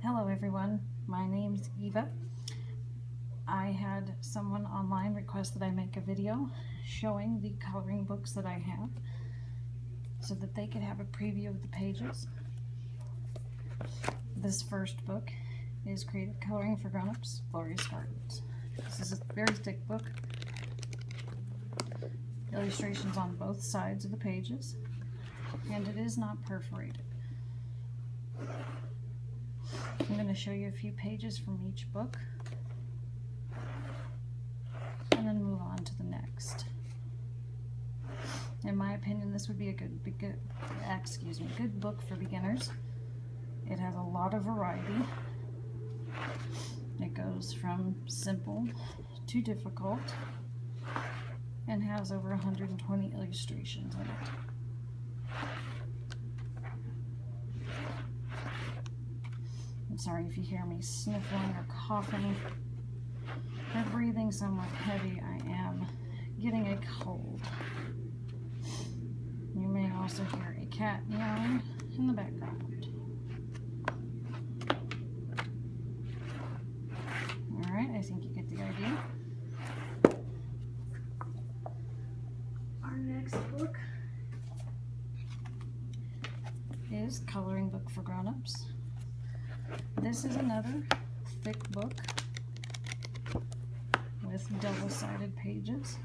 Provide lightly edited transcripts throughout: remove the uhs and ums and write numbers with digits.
Hello everyone, my name's Eva. I had someone online request that I make a video showing the coloring books that I have so that they could have a preview of the pages. This first book is Creative Coloring for Grown-Ups, Glorious Gardens. This is a very thick book. Illustrations on both sides of the pages, and it is not perforated. I'm going to show you a few pages from each book and then move on to the next. In my opinion, this would be a good book for beginners. It has a lot of variety. It goes from simple to difficult and has over 120 illustrations in it. I'm sorry if you hear me sniffling or coughing or breathing somewhat heavy. I am getting a cold. You may also hear a cat meowing in the background. Alright, I think you get the idea. Our next book is Coloring Book for Grown-Ups. This is another thick book with double-sided pages,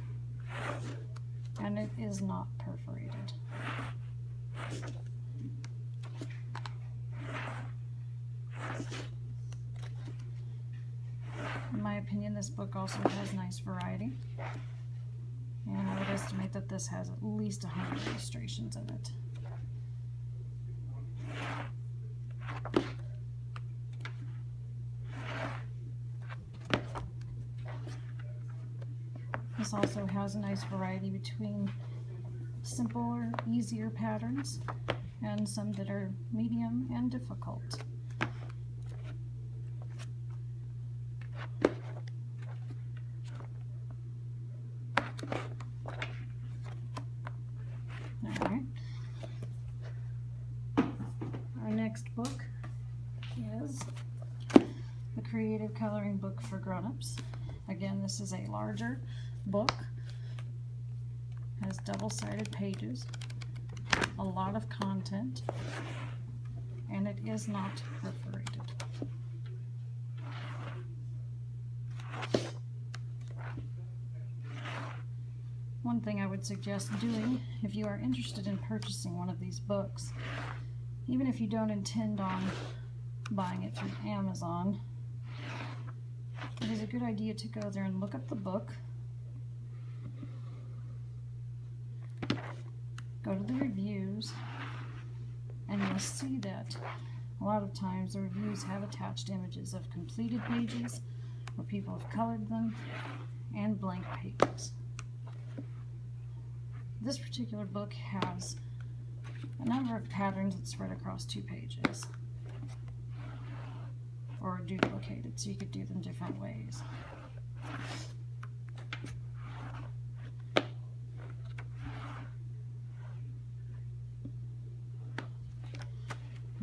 and it is not perforated. In my opinion, this book also has nice variety, and I would estimate that this has at least 100 illustrations in it. This also has a nice variety between simpler, easier patterns and some that are medium and difficult. Alright. Our next book is the Creative Coloring Book for Grown-Ups. Again, this is a larger book, has double-sided pages, a lot of content, and it is not perforated. One thing I would suggest doing if you are interested in purchasing one of these books, even if you don't intend on buying it through Amazon, it is a good idea to go there and look up the book, go to the reviews, and you'll see that a lot of times the reviews have attached images of completed pages where people have colored them and blank pages. This particular book has a number of patterns that spread across 2 pages or duplicated, so you could do them different ways.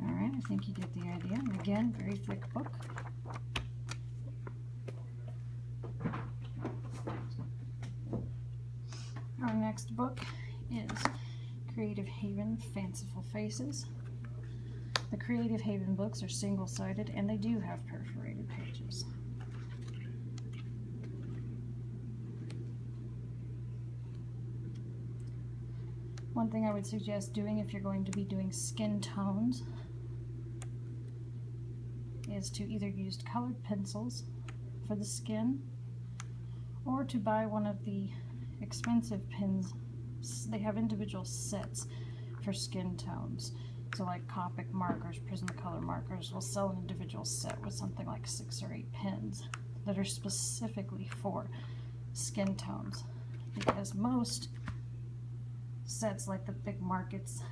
Alright, I think you get the idea. And again, very thick book. Our next book is Creative Haven Fanciful Faces. The Creative Haven books are single-sided and they do have perforated pages. One thing I would suggest doing if you're going to be doing skin tones is to either use colored pencils for the skin or to buy one of the expensive pens. They have individual sets for skin tones. So like Copic markers, Prismacolor markers will sell an individual set with something like 6 or 8 pens that are specifically for skin tones, because most sets like the big markets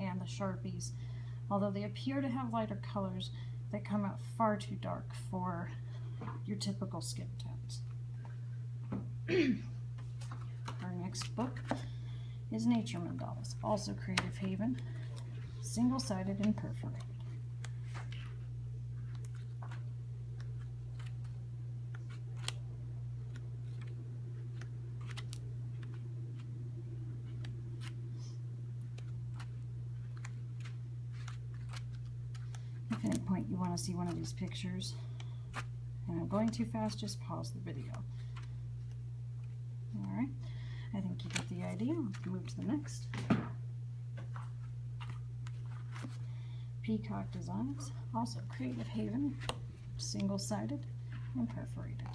and the Sharpies, although they appear to have lighter colors, they come out far too dark for your typical skin tones. Our next book is Nature Mandalas, also Creative Haven, single-sided and perforated. If at any point you want to see one of these pictures and I'm going too fast, just pause the video. Alright, I think you get the idea. Let's move to the next. Peacock Designs, also Creative Haven, single-sided and perforated.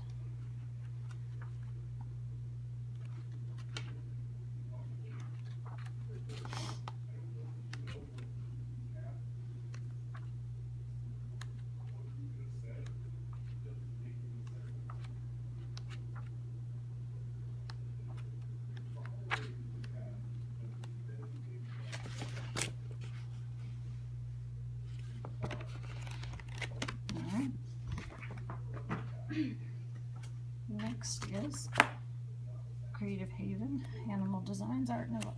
Next is Creative Haven, Animal Designs, Art Nouveau.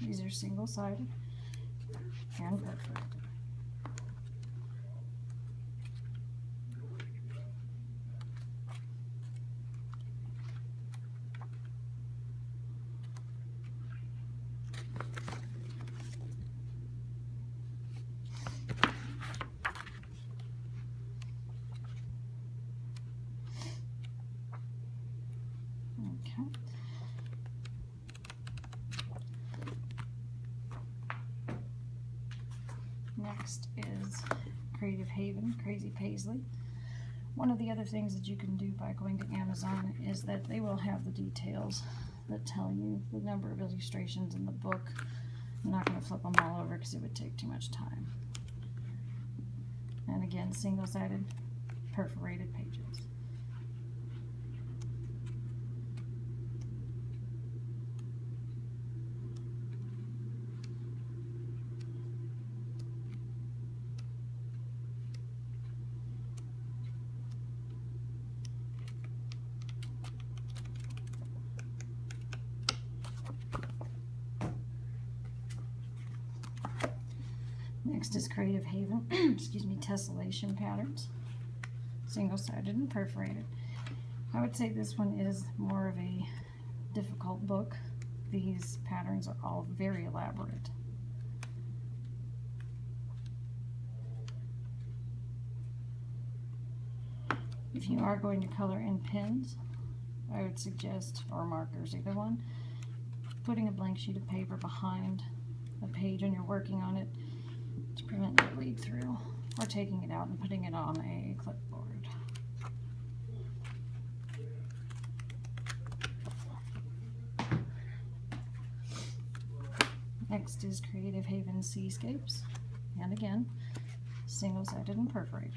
These are single-sided and perforated. Okay. Next is Creative Haven, Crazy Paisley. One of the other things that you can do by going to Amazon is that they will have the details that tell you the number of illustrations in the book. I'm not going to flip them all over because it would take too much time. And again, single-sided, perforated pages. Next is Creative Haven, excuse me, Tessellation patterns, single-sided and perforated. I would say this one is more of a difficult book. These patterns are all very elaborate. If you are going to color in pens, I would suggest, or markers, either one, putting a blank sheet of paper behind a page when you're working on it to prevent the bleed through, or taking it out and putting it on a clipboard. Next is Creative Haven Seascapes, and again, single-sided and perforated.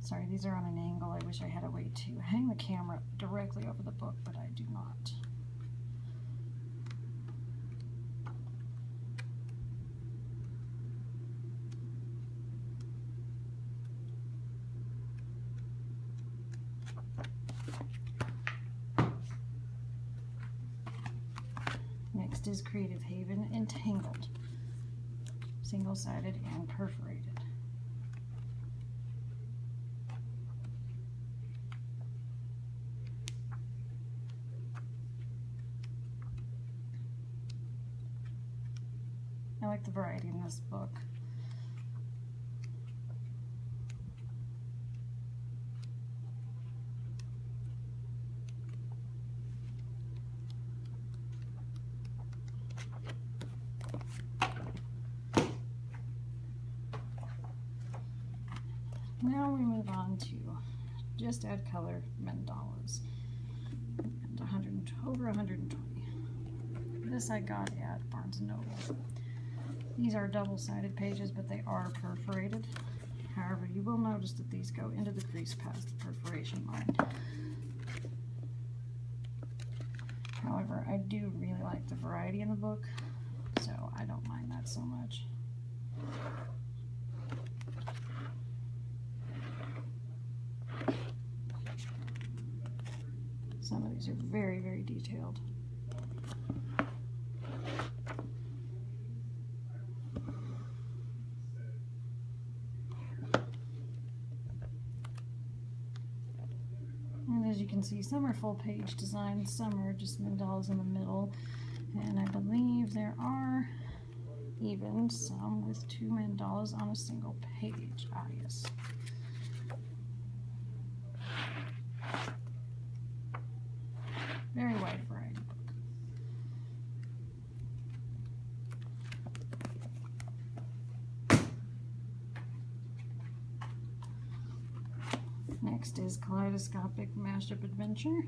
Sorry, these are on an angle. I wish I had a way to hang the camera directly over the book, but I do not. Next is Creative Haven Entangled, single-sided and perforated. I like the variety in this book. Now we move on to Just Add Color mandalas, and over 120. This I got at Barnes & Noble. These are double-sided pages, but they are perforated. However, you will notice that these go into the crease past the perforation line. However, I do really like the variety in the book, so I don't mind that so much. Some of these are very, very detailed. you can see, some are full page designs, some are just mandalas in the middle, and I believe there are even some with 2 mandalas on a single page. Ah, yes. Very wide variety book. Next is Kaleidoscopic Mashup Adventure,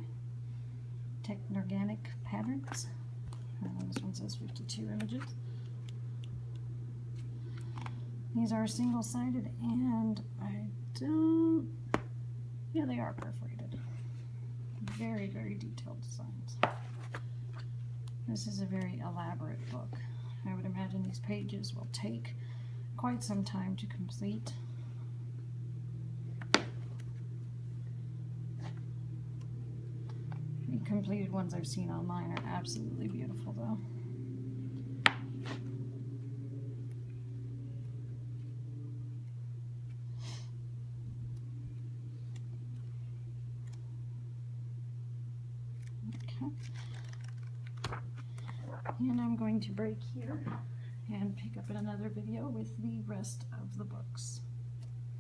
Technorganic Patterns. This one says 52 images. These are single-sided, and yeah, they are perforated. Very, very detailed designs. This is a very elaborate book. I would imagine these pages will take quite some time to complete. The completed ones I've seen online are absolutely beautiful, though. And I'm going to break here and pick up in another video with the rest of the books.